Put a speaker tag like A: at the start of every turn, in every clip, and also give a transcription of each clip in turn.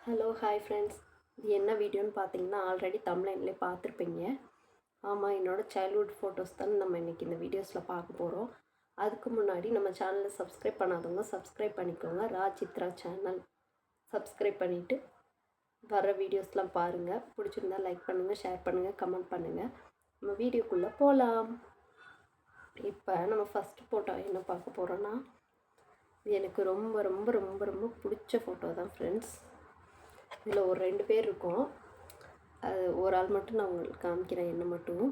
A: Hello hi friends. இது என்ன வீடியோன்னு பார்த்தீங்கன்னா ஆல்ரெடி தம்ப்நெயில்லே பார்த்துருப்பீங்க. ஆமாம், என்னோடய சைல்ட்ஹுட் ஃபோட்டோஸ் தான் நம்ம இன்றைக்கி இந்த வீடியோஸில் பார்க்க போகிறோம். அதுக்கு முன்னாடி நம்ம சேனலை சப்ஸ்கிரைப் பண்ணாதவங்க சப்ஸ்கிரைப் பண்ணிக்கோங்க. சித்ரா சேனல் சப்ஸ்கிரைப் பண்ணிவிட்டு வர வீடியோஸ்லாம் பாருங்கள். பிடிச்சிருந்தா லைக் பண்ணுங்கள், ஷேர் பண்ணுங்கள், கமெண்ட் பண்ணுங்கள். நம்ம வீடியோக்குள்ளே போகலாம். இப்போ நம்ம ஃபஸ்ட்டு ஃபோட்டோ என்ன பார்க்க போகிறோன்னா, இது எனக்கு ரொம்ப ரொம்ப ரொம்ப ரொம்ப பிடிச்ச ஃபோட்டோ தான் ஃப்ரெண்ட்ஸ். இதில் ஒரு 2 பேர் இருக்கோம். அது ஒரு ஆள் மட்டும் நான் உங்களுக்கு காமிக்கிறேன். என்ன மட்டும்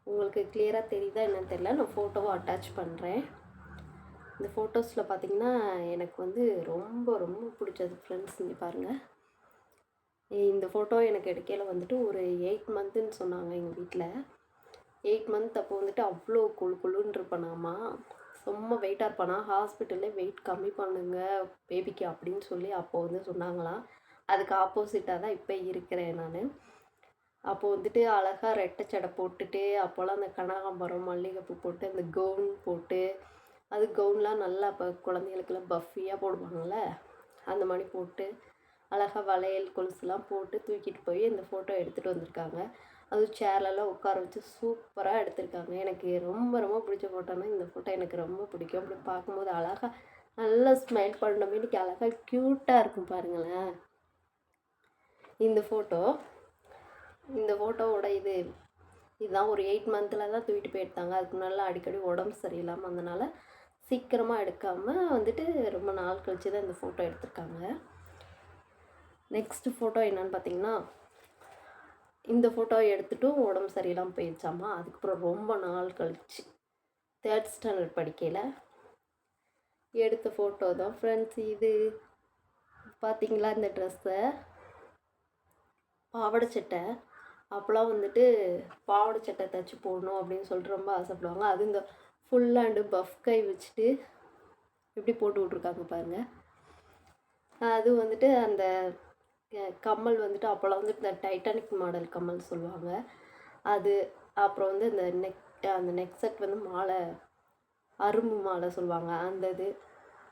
A: உங்களுக்கு கிளியராக தெரியுதா என்னன்னு தெரியல. நான் ஃபோட்டோவை அட்டாச் பண்ணுறேன். இந்த ஃபோட்டோஸில் பார்த்திங்கன்னா எனக்கு வந்து ரொம்ப ரொம்ப பிடிச்சது ஃப்ரெண்ட்ஸ். இங்கே பாருங்கள். இந்த ஃபோட்டோ எனக்கு எடுக்கையில் வந்துட்டு ஒரு 8 மந்த்துன்னு சொன்னாங்க எங்கள் வீட்டில். 8 மந்த் அப்போ வந்துட்டு அவ்வளோ குழுன்னு இருப்பானாமா. ரொம்ப வெயிட்டாக இருப்பானா. ஹாஸ்பிட்டல்லே வெயிட் கம்மி பண்ணுங்க பேபிக்கு அப்படின்னு சொல்லி அப்போது வந்து சொன்னாங்களாம். அதுக்கு ஆப்போசிட்டாக தான் இப்போ இருக்கிறேன் நான். அப்போது வந்துட்டு அழகாக ரெட்டை சடை போட்டுட்டு, அப்போல்லாம் அந்த கனகாம்பரம் மல்லிகைப்பூ போட்டு அந்த கவுன் போட்டு, அது கவுன்லாம் நல்லா இப்போ குழந்தைகளுக்கெல்லாம் பஃபியாக போடுவாங்கள்ல, அந்த மாதிரி போட்டு அழகாக வளையல் கொலுசுலாம் போட்டு தூக்கிட்டு போய் இந்த ஃபோட்டோ எடுத்துகிட்டு வந்திருக்காங்க. அதுவும் சேர்லலாம் உட்கார வச்சு சூப்பராக எடுத்திருக்காங்க. எனக்கு ரொம்ப ரொம்ப பிடிச்ச ஃபோட்டோன்னா இந்த ஃபோட்டோ எனக்கு ரொம்ப பிடிக்கும். அப்படி பார்க்கும்போது அழகாக நல்லா ஸ்மைல் பண்ண மாரிக்கு அழகாக க்யூட்டாக இருக்கும் பாருங்களேன். இந்த ஃபோட்டோவோட இதுதான் ஒரு 8 மந்தில் தான் தூக்கிட்டு போய் எடுத்தாங்க. அதுக்கு முன்னால அடிக்கடி உடம்பு சரியில்லாமல் வந்தனால சீக்கிரமாக எடுக்காமல் வந்துட்டு ரொம்ப நாள் கழிச்சு தான் இந்த ஃபோட்டோ எடுத்திருக்காங்க. நெக்ஸ்ட்டு ஃபோட்டோ என்னன்னு பார்த்தீங்கன்னா, இந்த ஃபோட்டோ எடுத்துட்டும் உடம்பு சரியில்லாமல் போயிடுச்சாமா. அதுக்கப்புறம் ரொம்ப நாள் கழிச்சு 3rd ஸ்டாண்டர்ட் படிக்கையில் எடுத்த ஃபோட்டோ தான் ஃப்ரெண்ட்ஸ் இது. பார்த்தீங்களா இந்த ட்ரெஸ்ஸை? பாவாடை சட்டை. அப்போலாம் வந்துட்டு பாவாடை சட்டை தைச்சி போடணும் அப்படின்னு சொல்லிட்டு ரொம்ப ஆசைப்படுவாங்க. அது இந்த ஃபுல் ஹேண்டு பஃப் கை வச்சுட்டு இப்படி போட்டு விட்ருக்காங்க பாருங்கள். அது வந்துட்டு அந்த கம்மல் வந்துட்டு அப்போல்லாம் வந்துட்டு இந்த டைட்டானிக் மாடல் கம்மல் சொல்லுவாங்க அது. அப்புறம் வந்து அந்த நெக் செட் வந்து மாலை, அரும்பு மாலை சொல்லுவாங்க அந்த இது.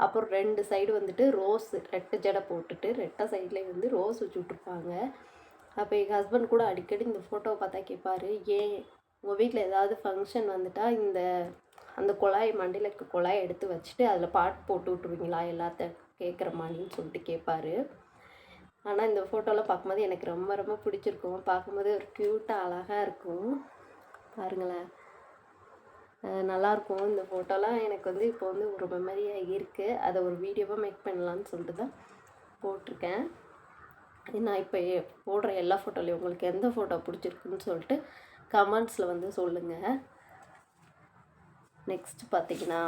A: அப்புறம் 2 சைடு வந்துட்டு ரோஸ், ரெட்டை ஜடை போட்டுட்டு ரெட்டை சைட்லேயே வந்து ரோஸ் வச்சு விட்ருப்பாங்க. அப்போ எங்கள் ஹஸ்பண்ட் கூட அடிக்கடி இந்த ஃபோட்டோவை பார்த்தா கேட்பார், ஏன் உங்கள் வீட்டில் ஏதாவது ஃபங்க்ஷன் வந்துட்டால் அந்த குழாய் மண்டியில் இருக்க குழாயை எடுத்து வச்சுட்டு அதில் பாட்டு போட்டு விட்ருவீங்களா எல்லாத்த கேட்குற மாதிரின்னு சொல்லிட்டு கேட்பார். ஆனால் இந்த ஃபோட்டோலாம் பார்க்கும்போது எனக்கு ரொம்ப ரொம்ப பிடிச்சிருக்கும். பார்க்கும்போது ஒரு க்யூட்டாக அழகாக இருக்கும் பாருங்களேன். நல்லாயிருக்கும். இந்த ஃபோட்டோலாம் எனக்கு வந்து இப்போ வந்து ஒரு மெமரியாக இருக்குது. அதை ஒரு வீடியோவாக மேக் பண்ணலான்னு சொல்லிட்டு தான் போட்டிருக்கேன். நான் இப்போ போடுற எல்லா ஃபோட்டோலையும் உங்களுக்கு எந்த ஃபோட்டோ பிடிச்சிருக்குன்னு சொல்லிட்டு கமெண்ட்ஸில் வந்து சொல்லுங்கள். நெக்ஸ்ட்டு பார்த்தீங்கன்னா,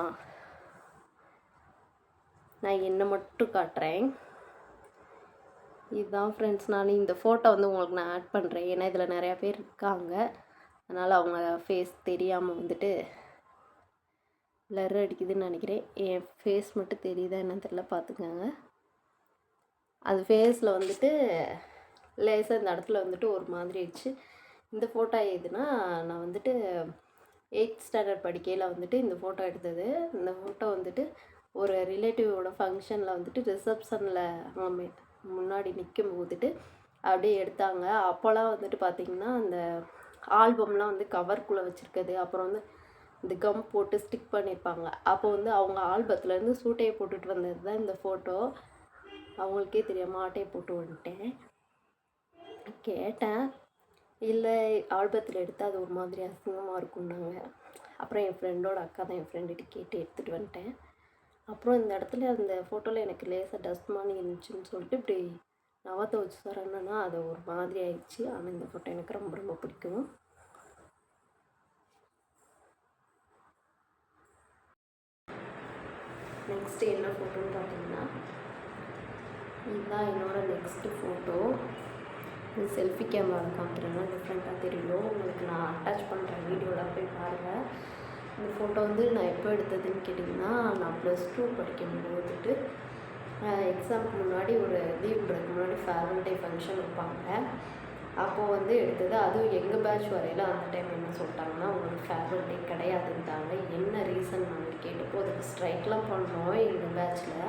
A: நான் என்னை மட்டும் காட்டுறேன். இதுதான் ஃப்ரெண்ட்ஸ். நான் இந்த ஃபோட்டோ வந்து உங்களுக்கு நான் ஆட் பண்ணுறேன். ஏன்னா இதில் நிறையா பேர் இருக்காங்க. அதனால் அவங்க ஃபேஸ் தெரியாமல் வந்துட்டு பிளர் அடிக்குதுன்னு நினைக்கிறேன். என் ஃபேஸ் மட்டும் தெரியுதா என்னன்னு தெரியல, பார்த்துக்கோங்க. அது ஃபேஸில் வந்துட்டு லேசாக இந்த இடத்துல வந்துட்டு ஒரு மாதிரி ஆயிடுச்சு. இந்த ஃபோட்டோ எதுனா, நான் வந்துட்டு 8th ஸ்டாண்டர்ட் படிக்கையில் வந்துட்டு இந்த ஃபோட்டோ எடுத்தது. இந்த ஃபோட்டோ வந்துட்டு ஒரு ரிலேட்டிவோட ஃபங்க்ஷனில் வந்துட்டு ரிசப்ஷனில் முன்னாடி நிற்கும் போதுட்டு அப்படியே எடுத்தாங்க. அப்போல்லாம் வந்துட்டு பார்த்திங்கன்னா அந்த ஆல்பம்லாம் வந்து கவர்க்குள்ளே வச்சுருக்குது. அப்புறம் வந்து இந்த கம் போட்டு ஸ்டிக் பண்ணியிருப்பாங்க. அப்போ வந்து அவங்க ஆல்பத்துலேருந்து சூட்டையை போட்டுட்டு வந்தது தான் இந்த ஃபோட்டோ. அவங்களுக்கே தெரியாமல் ஆட்டையை போட்டு வந்துட்டேன். கேட்டேன், இல்லை ஆல்பத்தில் எடுத்தால் அது ஒரு மாதிரி அசிங்கமாக இருக்கும்னாங்க. அப்புறம் என் ஃப்ரெண்டோட அக்கா தான் என் ஃப்ரெண்டுகிட்ட கேட்டு எடுத்துகிட்டு வந்துட்டேன். அப்புறம் இந்த இடத்துல அந்த ஃபோட்டோவில் எனக்கு லேசாக டஸ்ட் மாதிரி இருந்துச்சுன்னு சொல்லிட்டு இப்படி நவத்தை வச்சு தரேன்னா அது ஒரு மாதிரி ஆயிடுச்சு. ஆனால் இந்த ஃபோட்டோ எனக்கு ரொம்ப ரொம்ப பிடிக்கும். நெக்ஸ்ட்டு என்ன ஃபோட்டோன்னு பார்த்தீங்கன்னா, இதுதான் என்னோடய நெக்ஸ்ட்டு ஃபோட்டோ. இது செல்ஃபி கேமராவில் காமிக்கிறேன்னா டிஃப்ரெண்ட்டாக தெரியும். உங்களுக்கு நான் அட்டாச் பண்ணுற வீடியோவில் போய் பாருங்கள். இந்த ஃபோட்டோ வந்து நான் எப்போ எடுத்ததுன்னு கேட்டிங்கன்னா, நான் +2 படிக்கும்போதுட்டு எக்ஸாமுக்கு முன்னாடி ஒரு லீவ் விடுறதுக்கு முன்னாடி ஃபேர்வெல் டே ஃபங்க்ஷன் வைப்பாங்க. அப்போது வந்து எடுத்தது. அதுவும் எங்கள் பேட்ச் வரையில் அந்த டைம் என்ன சொல்லிட்டாங்கன்னா, உங்களுக்கு ஃபேர்வெல் டே கிடையாதுன்ட்டாங்க. என்ன ரீசன் நாங்கள் கேட்டப்போ அதுக்கு ஸ்ட்ரைக்லாம் பண்ணோம் எங்கள் பேட்சில்.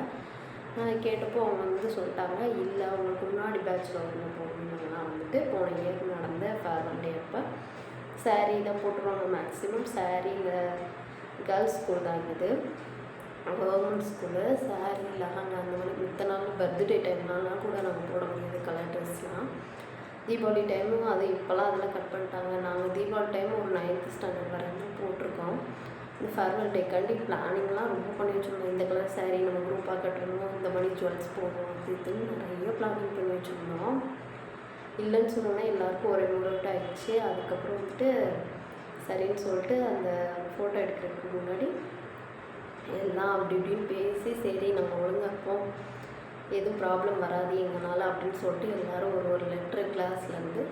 A: கேட்டப்போ அவங்க வந்து சொல்லிட்டாங்க, இல்லை அவங்களுக்கு முன்னாடி பேட்சில் வந்து போகணுன்னா வந்துட்டு போன இயர் நடந்த ஃபேர்வெல் டே அப்போ சாரீ தான் போட்டுருவாங்க. மேக்ஸிமம் சாரீ இந்த கேர்ள்ஸ் ஸ்கூல் தான் இது, கவர்மெண்ட் ஸ்கூலு. சாரீ லெஹங்கா அந்த மாதிரி மித்த நாள் பர்த்டே டைம்னாலாம் கூட நாங்கள் போட முடியாது கலர் ட்ரெஸ்லாம். தீபாவளி டைமும் அது இப்போல்லாம் அதெல்லாம் கட் பண்ணிட்டாங்க. நாங்கள் தீபாவளி டைம் ஒரு 9th ஸ்டாண்டர்ட் வரைக்கும் போட்டிருக்கோம். இந்த ஃபேர்வெல் டேக்காண்டி பிளானிங்லாம் ரொம்ப பண்ணி வச்சுருந்தோம். இந்த கலர் சாரீ நம்ம குரூப்பாக கட்டணும், இந்த மாதிரி ஜுவல்ஸ் போடணும், அது இதுன்னு நிறைய பிளானிங் பண்ணி வச்சுருந்தோம். இல்லைன்னு சொன்னோன்னா எல்லாருக்கும் ஒரே மூட் அவுட் ஆகிடுச்சு. அதுக்கப்புறம் வந்துட்டு சரின்னு சொல்லிட்டு அந்த ஃபோட்டோ எடுக்கிறதுக்கு முன்னாடி எல்லாம் அப்படி இப்படின்னு பேசி, சரி நம்ம ஒழுங்காக இருப்போம், எதுவும் ப்ராப்ளம் வராது எங்களால் அப்படின்னு சொல்லிட்டு எல்லோரும் ஒரு லெட்ரு கிளாஸ்லேருந்து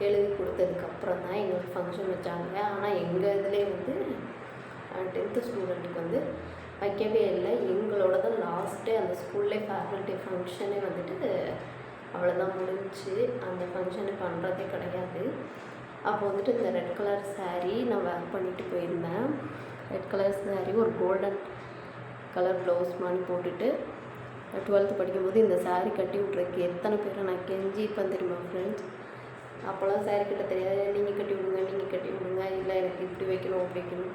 A: எழுதி கொடுத்ததுக்கப்புறம் தான் எங்களுக்கு ஃபங்க்ஷன் வச்சாங்க. ஆனால் எங்கள் இதுலேயே வந்து 10th ஸ்டூடெண்ட்டுக்கு வந்து வைக்கவே இல்லை. எங்களோட தான் லாஸ்ட்டு அந்த ஸ்கூல்லே ஃபேர்வெல் டே ஃபங்க்ஷனே வந்துட்டு அவ்வளோதான் முடிஞ்சு. அந்த ஃபங்க்ஷனு பண்ணுறதே கிடையாது. அப்போ வந்துட்டு இந்த ரெட் கலர் சாரீ நான் வேர் பண்ணிட்டு போயிருந்தேன். ரெட் கலர் சாரீ ஒரு கோல்டன் கலர் ப்ளவுஸ் மாதிரி போட்டுட்டு 12th படிக்கும்போது இந்த சாரீ கட்டி விட்றதுக்கு எத்தனை பேரை நான் கெஞ்சிப்பேன் தெரியுமா ஃப்ரெண்ட்ஸ். அப்போல்லாம் சாரீ கட்ட தெரியாது. நீங்கள் கட்டி விடுங்க, நீங்கள் கட்டி விடுங்க, இல்லை எனக்கு இப்படி வைக்கணும் அப்படி வைக்கணும்,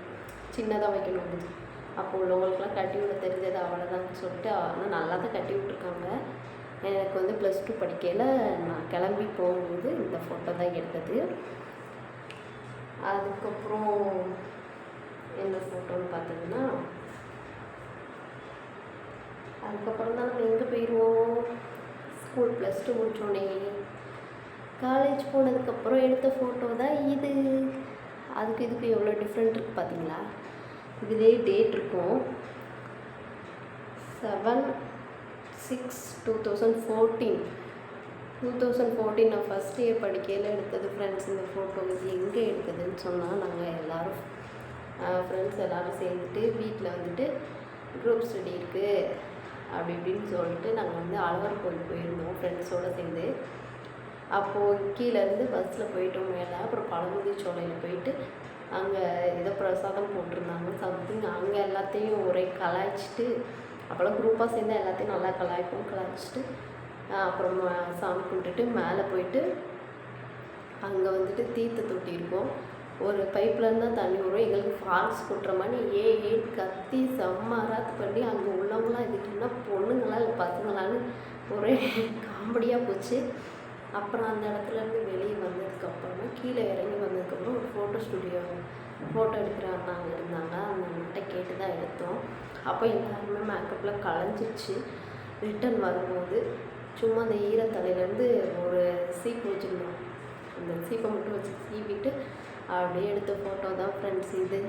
A: சின்னதாக வைக்கணும் அப்படின்னு. அப்போ உள்ளவங்களுக்குலாம் கட்டி விட தெரிஞ்சது அவ்வளோதான்னு சொல்லிட்டு, ஆனால் நல்லா தான் கட்டி விட்ருக்காங்க. எனக்கு வந்து +2 படிக்கையில் நான் கிளம்பி போகும்போது இந்த ஃபோட்டோ தான் எடுத்தது. அதுக்கப்புறம் என்ன ஃபோட்டோன்னு பார்த்தீங்கன்னா, அதுக்கப்புறம் தான் நம்ம எங்கே போயிடுவோம், ஸ்கூல் +2 முடித்தோடனே காலேஜ் போனதுக்கப்புறம் எடுத்த ஃபோட்டோ தான் இது. அதுக்கு இதுக்கு எவ்வளோ டிஃப்ரெண்ட் இருக்குது பார்த்தீங்களா. இதிலே டேட் இருக்கும், 7/6/2014. 2014 நான் ஃபஸ்ட் இயர் படிக்கையில் எடுத்தது ஃப்ரெண்ட்ஸ் இந்த ஃபோட்டோ. இது எங்கே எடுத்ததுன்னு சொன்னால், நாங்கள் எல்லோரும் ஃப்ரெண்ட்ஸ் எல்லோரும் சேர்ந்துட்டு வீட்டில் வந்துட்டு குரூப் ஸ்டடி இருக்குது அப்படி இப்படின்னு சொல்லிட்டு நாங்கள் வந்து அழகர் கோயில் போயிருந்தோம் ஃப்ரெண்ட்ஸோடு சேர்ந்து. அப்போது கீழேருந்து பஸ்ஸில் போயிட்டோம் மேலே. அப்புறம் பழமுதி சோலையில் போயிட்டு அங்கே ஏதோ பிரசாதம் போட்டிருந்தாங்க சம்திங். அங்கே எல்லாத்தையும் ஒரே கலாய்ச்சிட்டு, அப்போல்லாம் குரூப்பாக சேர்ந்து எல்லாத்தையும் நல்லா கலாய்ச்சிட்டு அப்புறம் சாமி கும்பிட்டுட்டு மேலே போயிட்டு அங்கே வந்துட்டு தீர்த்த தொட்டி இருக்கும். ஒரு பைப்லேருந்து தான் தண்ணி வரும். எங்களுக்கு ஃபால்ஸ் கொட்டுற மாதிரி ஏன் கத்தி செம்மராத்து பண்ணி அங்கே உள்ளவங்களாம் இதுக்குன்னா பொண்ணுங்களா இல்லை பசங்களான்னு ஒரே காமெடியாக போச்சு. அப்புறம் அந்த இடத்துலேருந்து வெளியே வந்ததுக்கப்புறமா கீழே இறங்கி வந்ததுக்கப்புறம் ஒரு ஃபோட்டோ எடுக்கிற அண்ணாங்க இருந்தாங்க. அந்த அண்ணன்கிட்ட கேட்டு தான் எடுத்தோம். அப்போ எல்லாருமே மேக்கப்பில் கலைஞ்சிருச்சு. ரிட்டன் வரும்போது சும்மா அந்த ஈரத்தலையிலேருந்து ஒரு சீப்பு வச்சுருந்தோம். அந்த சீப்பை மட்டும் வச்சு சீவிட்டு அப்படியே எடுத்த ஃபோட்டோ தான் ஃப்ரெண்ட்ஸ் இது.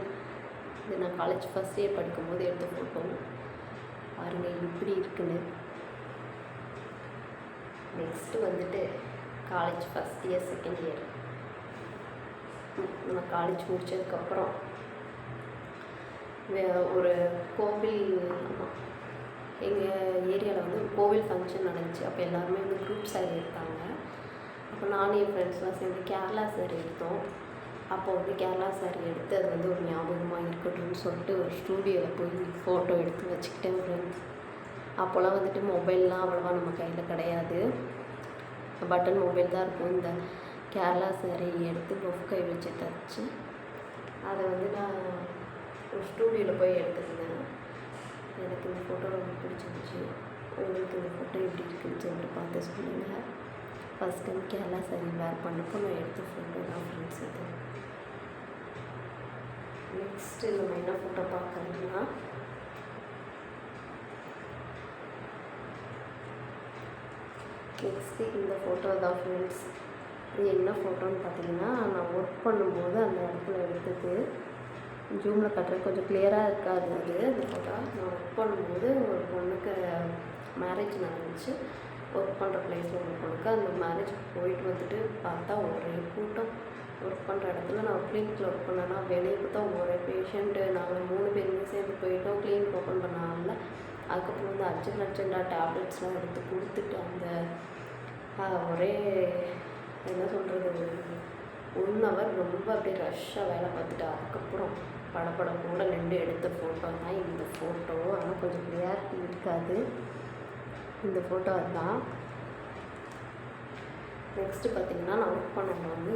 A: நான் காலேஜ் ஃபஸ்ட் இயர் படிக்கும்போது எடுத்த ஃபோட்டோ பாருங்கள் இப்படி இருக்குன்னு. நெக்ஸ்ட்டு வந்துட்டு college first year second year நம்ம காலேஜ் முடித்ததுக்கப்புறம் ஒரு கோவில், எங்கள் ஏரியாவில் வந்து ஒரு கோவில் ஃபங்க்ஷன் நடந்துச்சு. அப்போ எல்லாருமே வந்து குரூப் சாரீ எடுத்தாங்க. அப்போ நானும் என் ஃப்ரெண்ட்ஸ்லாம் சேர்ந்து கேரளா சாரீ எடுத்தோம். அப்போ வந்து கேரளா சாரீ எடுத்து அது வந்து ஒரு ஞாபகமாக இருக்கட்டும்னு சொல்லிட்டு ஒரு ஸ்டூடியோவில் போய் ஃபோட்டோ எடுத்து வச்சுக்கிட்டேன் ஃப்ரெண்ட்ஸ். அப்போல்லாம் வந்துட்டு மொபைல்லாம் அவ்வளோவா நம்ம கையில் கிடையாது, பட்டன் மொபைல் தான் இருக்கும். இந்த கேரளா சாரீ எடுத்து பொஃப் கை வச்சு தச்சு அதை வந்து நான் ஒரு ஸ்டூடியோவில் போய் எடுத்துருந்தேன். எனக்கு இந்த ஃபோட்டோ ரொம்ப பிடிச்சிருந்துச்சு. உங்களுக்கு இந்த ஃபோட்டோ எப்படி இருக்குன்னு சொல்லிட்டு பார்த்து சொல்லுங்கள். ஃபஸ்ட் டைம் கேரளா சாரீ வேர் பண்ணப்போ நான் எடுத்த ஃபோட்டோ தான் ஃப்ரெண்ட்ஸ் இது. நெக்ஸ்ட்டு நம்ம என்ன ஃபோட்டோ பார்க்கணும்னா, நெக்ஸ்ட்டு இந்த ஃபோட்டோ தான் ஃப்ரெண்ட்ஸ். இது என்ன ஃபோட்டோன்னு பார்த்தீங்கன்னா, நான் ஒர்க் பண்ணும்போது அந்த இடத்துல எடுத்தது. ஜூமில் கட்டுறது கொஞ்சம் கிளியராக இருக்காது அது அந்த ஃபோட்டோ. நான் ஒர்க் பண்ணும்போது ஒரு பொண்ணுக்கு மேரேஜ் நடந்துச்சு. ஒர்க் பண்ணுற பிளேஸில் ஒரு பொண்ணுக்கு அந்த மேரேஜுக்கு போயிட்டு வந்துட்டு பார்த்தா ஒரே கூட்டம். ஒர்க் பண்ணுற இடத்துல நான் கிளினிக்கில் ஒர்க் பண்ணேன்னா வெளியே பார்த்தா ஒரே பேஷண்ட்டு. நாங்கள் 3 பேருமே சேர்ந்து போயிட்டோம். கிளினிக் ஓப்பன் பண்ணாமல் அதுக்கப்புறம் வந்து அர்ஜென்டாக டேப்லெட்ஸ்லாம் எடுத்து கொடுத்துட்டு அந்த ஒரே என்ன சொல்கிறது 1 hour ரொம்ப அப்படியே ரஷ்ஷாக வேலை பார்த்துட்டு அதுக்கப்புறம் படப்படம் கூட நின்று எடுத்த ஃபோட்டோ தான் இந்த ஃபோட்டோ. ஆனால் கொஞ்சம் கிளியாரிட்டி இருக்காது. இந்த ஃபோட்டோ அதுதான். நெக்ஸ்ட்டு பார்த்திங்கன்னா நான் ஒர்க் பண்ணவங்க வந்து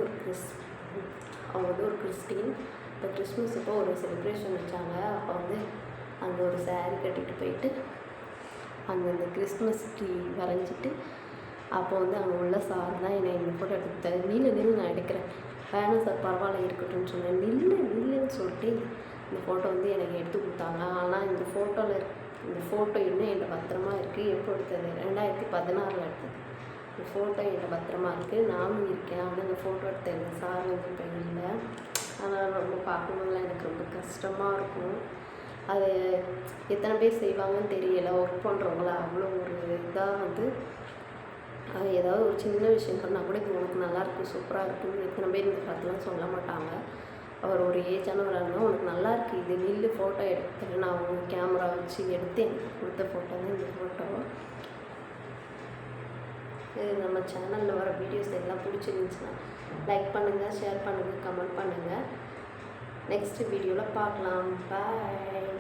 A: அவங்க வந்து ஒரு கிறிஸ்டின். இப்போ கிறிஸ்மஸ் அப்போ ஒரு செலிப்ரேஷன் வச்சாங்க. அப்போ வந்து அங்கே ஒரு saree கட்டிட்டு போயிட்டு அங்கே இந்த கிறிஸ்மஸ் ட்ரீ வரைஞ்சிட்டு அப்போ வந்து அங்கே உள்ள சார் தான் என்னை இந்த ஃபோட்டோ எடுத்துக்கிட்டாரு. நில்லு நான் எடுக்கிறேன். வேணாம் சார் பரவாயில்ல இருக்கட்டும்னு சொன்னேன். நில்லுன்னு சொல்லிட்டு இந்த ஃபோட்டோ வந்து எனக்கு எடுத்து கொடுத்தாங்க. ஆனால் இந்த ஃபோட்டோ இன்னும் என்கிட்ட பத்திரமா இருக்குது. எப்போ எடுத்தது? 2016 எடுத்தது. இந்த ஃபோட்டோ என்கிட்ட பத்திரமா இருக்குது. நானும் இருக்கேன். ஆனால் இந்த ஃபோட்டோ எடுத்த இந்த சார் வந்து இப்போ இல்லை. அதனால் ரொம்ப பார்க்கணுங்களாம் எனக்கு ரொம்ப கஷ்டமாக இருக்கும். அது எத்தனை பேர் செய்வாங்கன்னு தெரியலை. ஒர்க் பண்ணுறவங்கள அவ்வளோ ஒரு இதாக வந்து அது ஏதாவது ஒரு சின்ன விஷயம் பண்ணால் கூட இது உனக்கு நல்லாயிருக்கு, சூப்பராக இருக்குன்னு எத்தனை பேர் இந்த காலத்துலாம் சொல்ல மாட்டாங்க. அவர் ஒரு ஏஜானவராக இருந்தால் உனக்கு நல்லாயிருக்கு, இது நில்லு ஃபோட்டோ எடுத்துட்டு நான் அவங்க கேமரா வச்சு எடுத்து எனக்கு கொடுத்த ஃபோட்டோ தான் இந்த ஃபோட்டோ. இது நம்ம சேனலில் வர வீடியோஸ் எல்லாம் பிடிச்சிருந்துச்சுன்னா லைக் பண்ணுங்கள், ஷேர் பண்ணுங்கள், கமெண்ட் பண்ணுங்கள். நெக்ஸ்ட் வீடியோவில் பார்க்கலாம். பாய்.